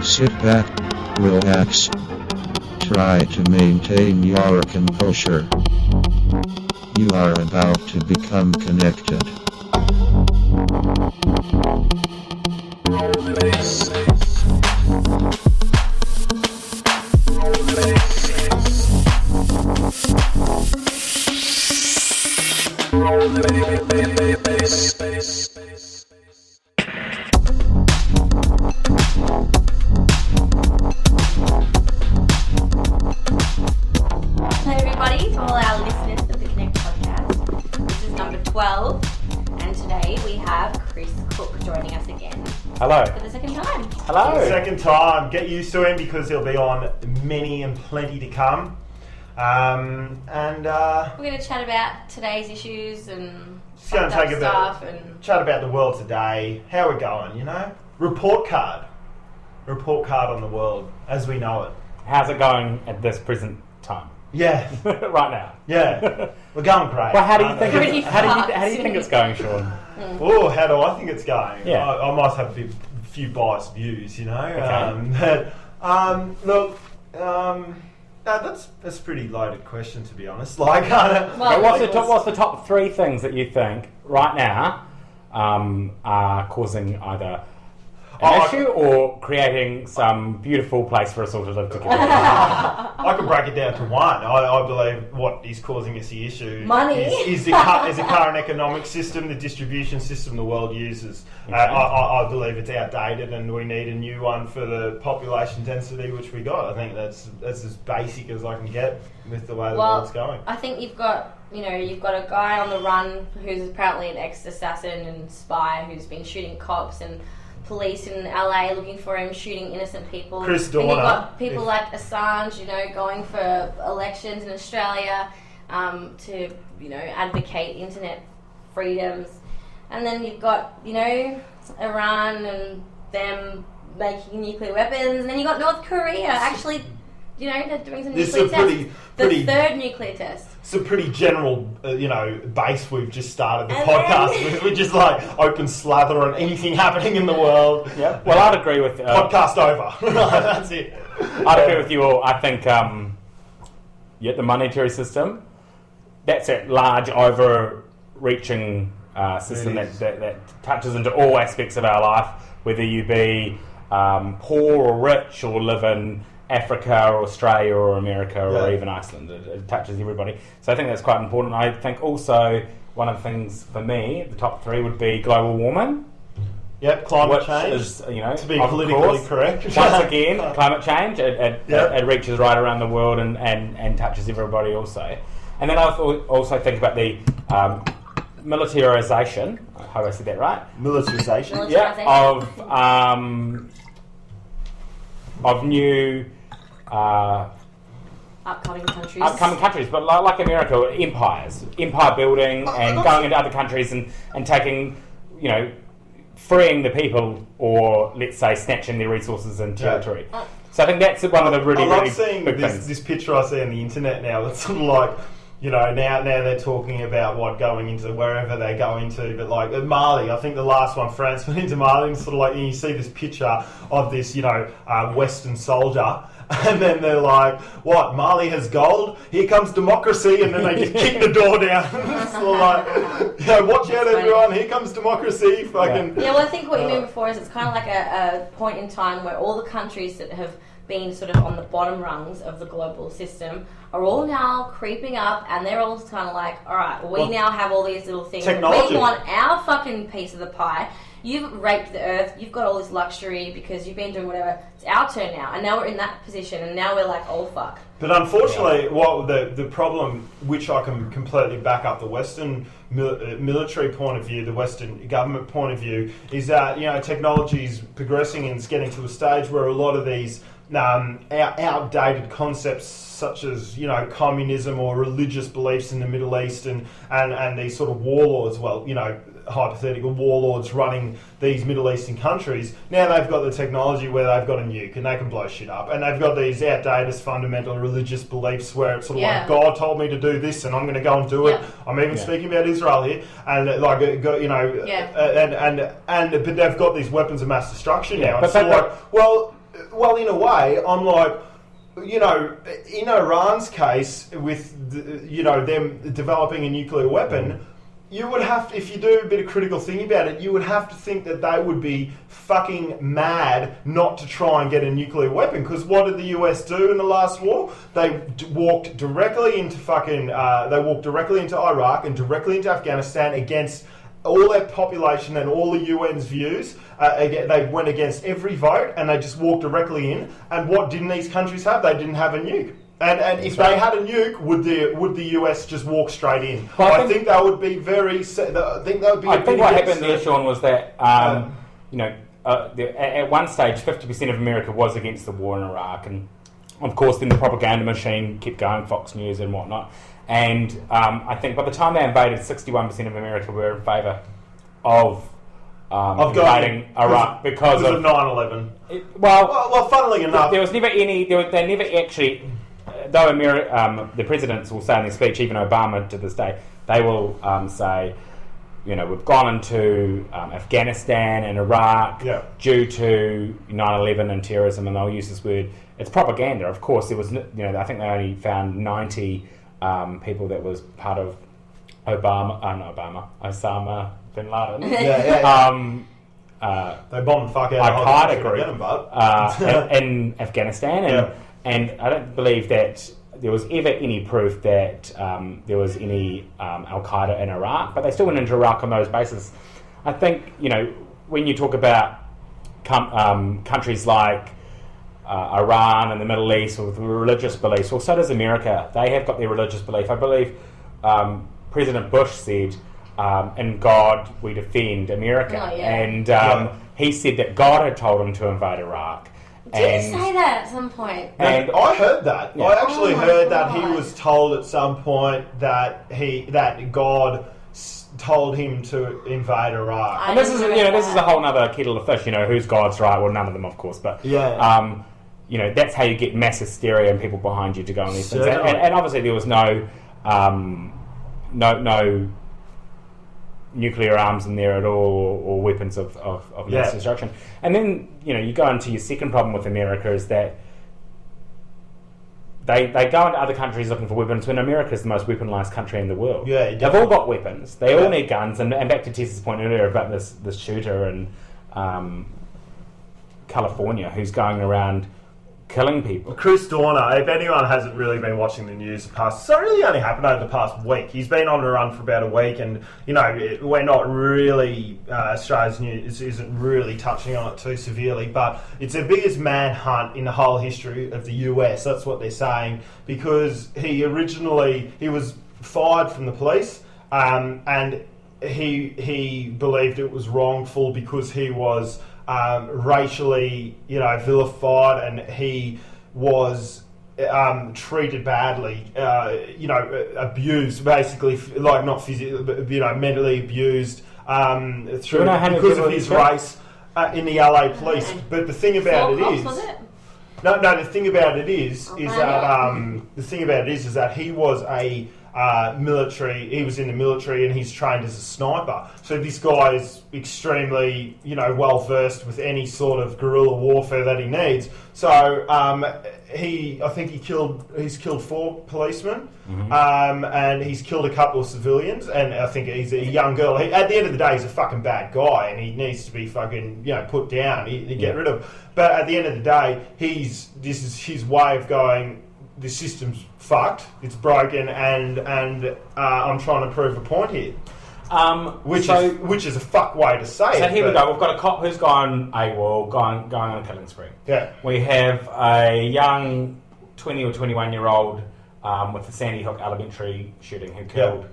Sit back, relax. Try to maintain your composure. You are about to become connected. Hello everybody, to all our listeners of the Connect podcast. This is number 12, and today we have Chris Cook joining us again. Hello. For the second time. Hello. Second time. Get used to him because he'll be on many and plenty to come. We're going to chat about today's issues and Just going to take stuff and chat about the world today, how we're going, you know? Report card on the world as we know it. How's it going at this present time? Yeah, Right now. yeah, we're going great. Well, how do you aren't think? we? Pretty How do fast. you think it's going, Sean? Oh, how do I think it's going? Yeah. I might have a few biased views, you know. Okay. That's a pretty loaded question, to be honest. Like, Well, What's the top three things that you think right now are causing either an issue or creating some beautiful place for us all to live together? I could break it down to one. I believe what is causing us the issue Money. is the current economic system, the distribution system the world uses. Okay. I believe it's outdated and we need a new one for the population density which we got. I think that's as basic as I can get with the way the world's going. I think you've got a guy on the run who's apparently an ex-assassin and spy who's been shooting cops and police in LA looking for him, shooting innocent people. Chris And you've Dorner. got people like Assange, going for elections in Australia to, advocate internet freedoms. And then you've got, Iran and them making nuclear weapons. And then you've got North Korea actually, they're doing some This nuclear is a tests. pretty- The third nuclear test. It's a pretty general, base we've just started the And podcast then- with. We just open slather on anything happening in the world. Yeah. Well, I'd agree with Podcast over. That's it. I'd agree with you all. I think the monetary system, that's a large overreaching system It is. that touches into all aspects of our life, whether you be poor or rich or live in Africa or Australia or America or even Iceland. It touches everybody. So I think that's quite important. I think also one of the things for me, the top three would be global warming. Yep, climate Which change. is, to be of politically course, correct. Once again, climate change, it Yep. reaches right around the world and touches everybody also. And then I also think about the militarization, I hope I said that right, Militarization. of new Upcoming countries. upcoming countries, but like America, empire building and going into other countries and taking, freeing the people or, let's say, snatching their resources and territory. So I think that's one of the really, I love really seeing big things. this picture I see on the internet now. That's sort of like, now they're talking about going into wherever they're going to, but at Mali, I think the last one, France went into Mali, and sort of and you see this picture of this, Western soldier. And then they're like, what, Mali has gold? Here comes democracy. And then they just kick the door down. It's sort of watch out everyone, here comes democracy. Fucking. Yeah, well, I think what you mean before is it's kind of like a point in time where all the countries that have been sort of on the bottom rungs of the global system are all now creeping up, and they're all kind of like, all right, we now have all these little things. Technology. We want our fucking piece of the pie. You've raped the earth. You've got all this luxury because you've been doing whatever. It's our turn now, and now we're in that position, and now we're like, oh fuck. But unfortunately, what the problem, which I can completely back up the Western military point of view, the Western government point of view, is that technology is progressing and it's getting to a stage where a lot of these outdated concepts such as communism or religious beliefs in the Middle East and these sort of warlords, hypothetical warlords running these Middle Eastern countries, now they've got the technology where they've got a nuke and they can blow shit up, and they've got these outdated fundamental religious beliefs where it's sort of like, God told me to do this and I'm going to go and do it. I'm even speaking about Israel here, and but they've got these weapons of mass destruction now. But well, well, in a way, I'm like, you know, in Iran's case, with them developing a nuclear weapon, you would have to, if you do a bit of critical thinking about it, you would have to think that they would be fucking mad not to try and get a nuclear weapon. Because what did the US do in the last war? They walked directly into Iraq and directly into Afghanistan against all their population and all the UN's views. They went against every vote and they just walked directly in. And what didn't these countries have? They didn't have a nuke. And if they had a nuke, would the US just walk straight in? Well, I think that would be very. I think that would be. I think what happened there, Sean, was that at one stage, 50% of America was against the war in Iraq, and of course, then the propaganda machine kept going, Fox News and whatnot. And I think by the time they invaded, 61% of America were in favour of invading Iraq because of 9/11. Well, funnily enough, there was never any. They never actually. Though the presidents will say in their speech, even Obama to this day, they will say, you know, we've gone into Afghanistan and Iraq due to 9/11 and terrorism, and they'll use this word. It's propaganda, of course. There was, I think they only found 90 people that was part of Osama bin Laden. They bombed the fuck out of Al-Qaeda group in Afghanistan, and I don't believe that there was ever any proof that there was any Al-Qaeda in Iraq, but they still went into Iraq on those bases. I think, when you talk about countries like Iran and the Middle East with religious beliefs, well, so does America. They have got their religious belief. I believe President Bush said, in God we defend America. Oh, yeah. And he said that God had told him to invade Iraq. Did he say that at some point? And I heard that. Yeah. I actually heard God. that he was told at some point that God told him to invade Iraq. And this is a whole other kettle of fish. Whose God's right? Well, none of them, of course, but that's how you get mass hysteria and people behind you to go on these things. And obviously there was no nuclear arms in there at all, or weapons of mass destruction. And then you go into your second problem with America is that they go into other countries looking for weapons when America is the most weaponized country in the world. Yeah, they've all got weapons. They all need guns. And back to Tess's point earlier about this shooter in California who's going around killing people. Chris Dorner, if anyone hasn't really been watching the news the past, so it really only happened over the past week. He's been on the run for about a week, and we're not really Australia's news isn't really touching on it too severely, but it's the biggest manhunt in the whole history of the US. That's what they're saying, because he was fired from the police, and he believed it was wrongful because he was racially, vilified, and he was treated badly, abused, basically, like not physically, but mentally abused because of his race in the LA police. But the thing about it is, the thing about it is that he was a military. He was in the military and he's trained as a sniper. So this guy is extremely, well versed with any sort of guerrilla warfare that he needs. So he's killed 4 policemen, and he's killed a couple of civilians, and I think he's a young girl. At the end of the day, he's a fucking bad guy, and he needs to be fucking put down. He get rid of. But at the end of the day, this is his way of going, the system's fucked, it's broken, and I'm trying to prove a point here. Which is a fuck way to say it. So here we go. We've got a cop who's gone AWOL, going on a killing spree. Yeah. We have a young 20 or 21-year-old with the Sandy Hook elementary shooting who killed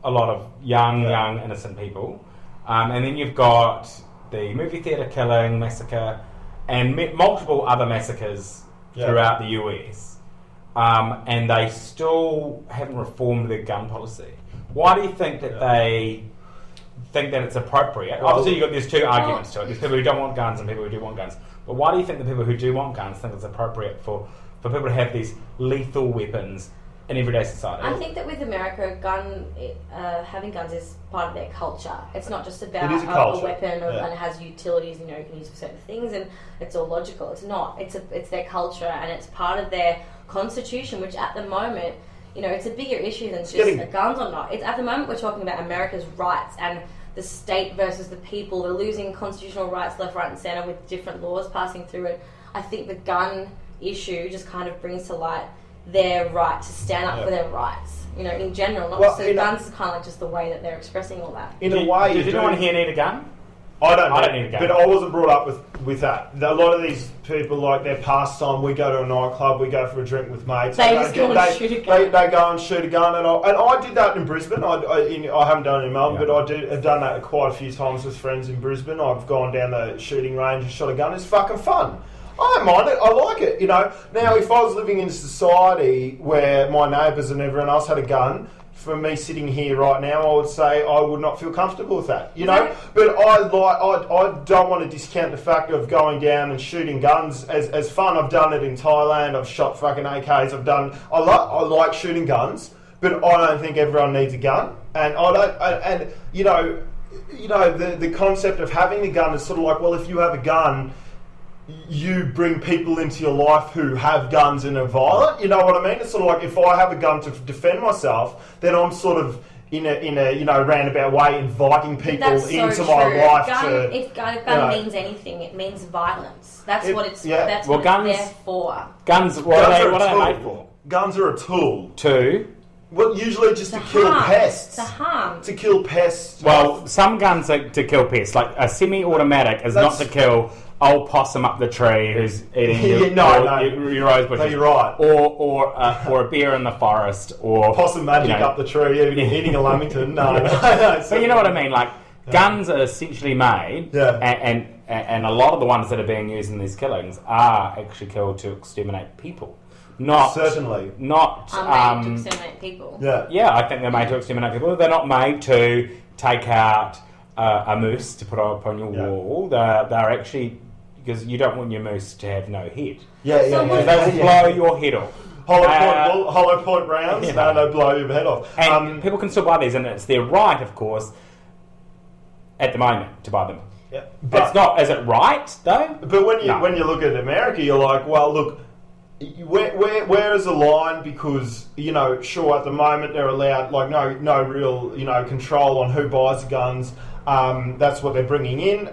a lot of young innocent people. And then you've got the movie theatre killing, massacre, and multiple other massacres throughout the US. And they still haven't reformed their gun policy. Why do you think that they think that it's appropriate? Obviously, there's 2 arguments to it. There's people who don't want guns and people who do want guns. But why do you think the people who do want guns think it's appropriate for people to have these lethal weapons in everyday society. I think that with America, having guns is part of their culture. It's not just about It is a culture. weapon Yeah. and it has utilities. You know, you can use for certain things, and it's all logical. It's not. It's their culture, and it's part of their constitution, which at the moment, you know, it's a bigger issue than just guns or not. It's at the moment we're talking about America's rights and the state versus the people. They're losing constitutional rights left, right, and centre with different laws passing through it. I think the gun issue just kind of brings to light their right to stand up for their rights. You know, in general, not just the guns is kind of like just the way that they're expressing all that. In a way, does anyone here need a gun? I don't need a gun. But I wasn't brought up with that. A lot of these people, like their pastime, we go to a nightclub, we go for a drink with mates. They just go and shoot a gun. They go and shoot a gun, and I did that in Brisbane. I haven't done it in Melbourne, but I've done that quite a few times with friends in Brisbane. I've gone down the shooting range and shot a gun. It's fucking fun. I don't mind it. I like it, you know. Now, if I was living in a society where my neighbours and everyone else had a gun, for me sitting here right now, I would say I would not feel comfortable with that, you know. But I don't want to discount the fact of going down and shooting guns as fun. I've done it in Thailand. I've shot fucking AKs. I like shooting guns, but I don't think everyone needs a gun. And I don't. And you know, the concept of having a gun is sort of like, well, if you have a gun, you bring people into your life who have guns and are violent. You know what I mean? It's sort of like if I have a gun to defend myself, then I'm sort of in a you know, roundabout way inviting people into my life. If gun means anything, it means violence. That's what it's. Yeah. That's what guns, it's there for. What are they made for? Guns are a tool. Well, usually just to kill pests. To harm. To kill pests. Well, some guns are to kill pests. Like a semi-automatic is not to kill old possum up the tree who's eating your rose bushes. No, you're right. Or a bear in the forest. Or possum magic up the tree eating a lamington. No. But you know what I mean? Like, guns are essentially made, and a lot of the ones that are being used in these killings are actually killed to exterminate people. Not made to exterminate people. Yeah, I think they're made to exterminate people. They're not made to take out a moose to put up on your wall. They're actually, because you don't want your moose to have no head. They will blow your head off. Hollow point rounds, they blow your head off. And people can still buy these, and it's their right, of course, at the moment, to buy them. Yeah, it's not. Is it right though? But when you look at America, you're like, well, look. Where is the line? Because, you know, sure, at the moment they're allowed, like, no real, you know, control on who buys the guns. That's what they're bringing in.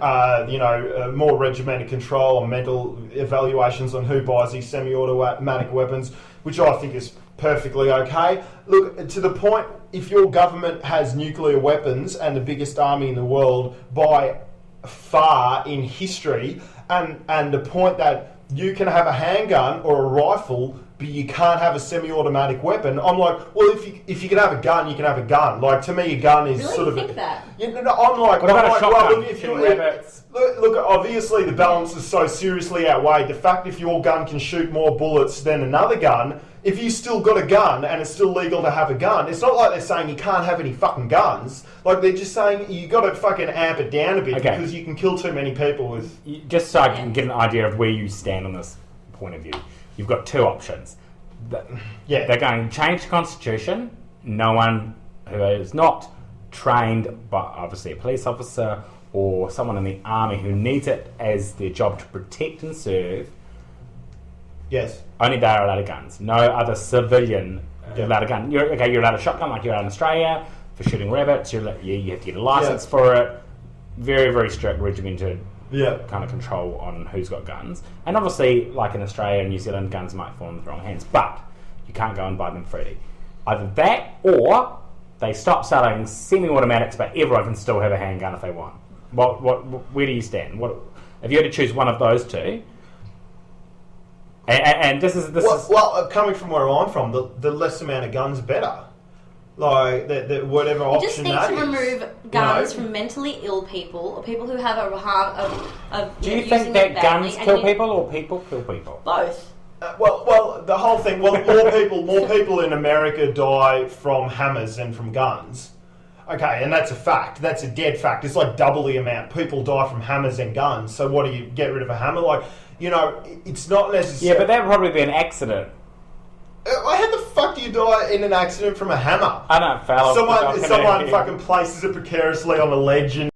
More regimented control on mental evaluations on who buys these semi-automatic weapons, which I think is perfectly okay. Look, to the point, if your government has nuclear weapons and the biggest army in the world by far in history, and the point that you can have a handgun or a rifle, but you can't have a semi-automatic weapon. I'm like, well, if you can have a gun, you can have a gun. Like, to me, a gun is sort of. Think that? I'm like, what about a shotgun? Look, obviously the balance is so seriously outweighed. The fact if your gun can shoot more bullets than another gun, if you still got a gun and it's still legal to have a gun, it's not like they're saying you can't have any fucking guns. Like, they're just saying you got to fucking amp it down a bit because you can kill too many people with. Just so I can get an idea of where you stand on this point of view, you've got two options. They're going to change the constitution. No one who is not trained by obviously a police officer or someone in the army who needs it as their job to protect and serve. Yes. Only they are allowed guns. No other civilian allowed a gun. You're allowed a shotgun like you're allowed in Australia for shooting rabbits. You have to get a license for it. Very, very strict, regimented kind of control on who's got guns. And obviously, like in Australia and New Zealand, guns might fall in the wrong hands. But you can't go and buy them freely. Either that or they stop selling semi-automatics, but everyone can still have a handgun if they want. Where do you stand? If you had to choose one of those two? And this is coming from where I'm from, the less amount of guns, better. Like whatever option that is. You just need to remove guns from mentally ill people or people who have a harm of. Do you think that guns kill people or people kill people? Both. Well, the whole thing. Well, more people in America die from hammers than from guns. Okay, and that's a fact. That's a dead fact. It's like double the amount. People die from hammers and guns. So what do you get rid of a hammer? Like, you know, it's not necessarily... Yeah, but that would probably be an accident. How the fuck do you die in an accident from a hammer? I don't fell. Someone fucking places it precariously on a ledge and